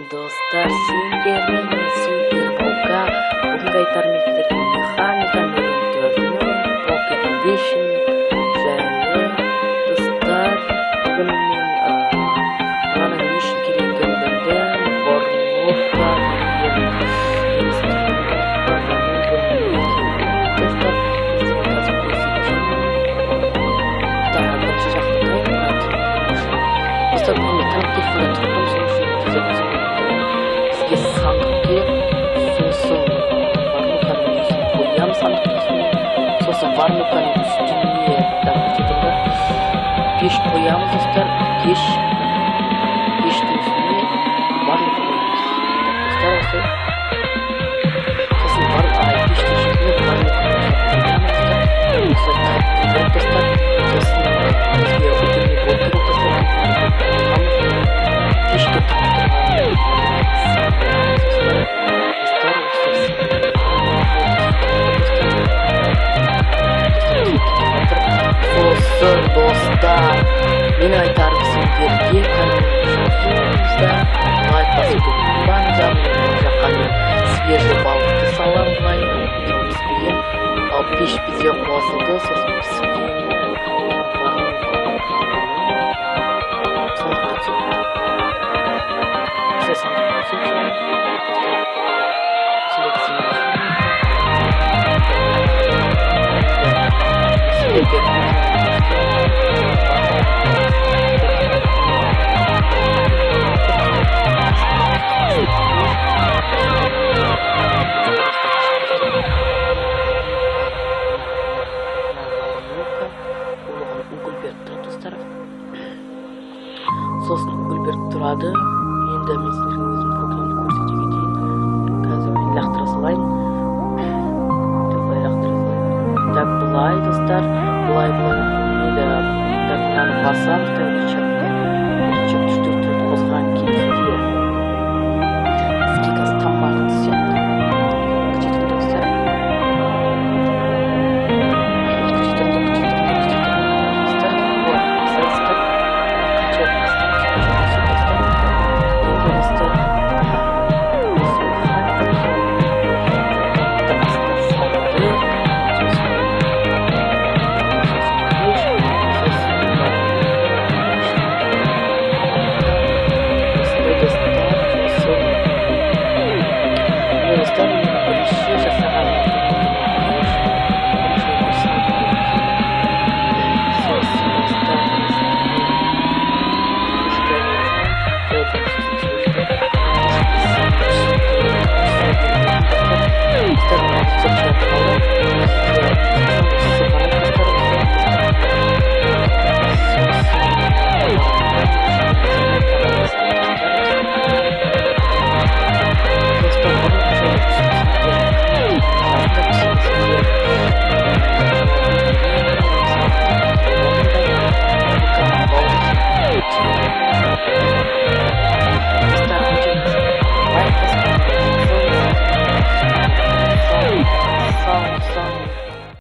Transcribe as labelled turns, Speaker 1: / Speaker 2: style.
Speaker 1: достар, сендермен мен супер Волга. Бүгінгі айтар мектептің механика мөлімдерінің Pocket Edition жайлы достар. Бүгін мен мынаның не үшін керектігін білдім. Борнуха Варнуканың үстіне пеш қоямыз достар. Пештің үстіне варнук қоямыз достар. Сосын пештің үстіне варнук қоямыз достар. Сосын бізге өтірме болды достар. Пешке достар, мен айтарым сендерге каналымызда лайк басып унутпаңыздар. Жаққа мен свежий балықты салам лайк піспеген. Ал пеш бізде қосылды, сосын піскен сосын Гүлберг тұрады. Енді мен сіздерге өзім программды көрсете кетейін. Қазір мен лақтыра салайын. Так, былай достар, былай мені мынаны басам, рычагты үштіртіп қозған кезде іске қазір тамағы түседі. Күтетін достар. Бірінші жасаған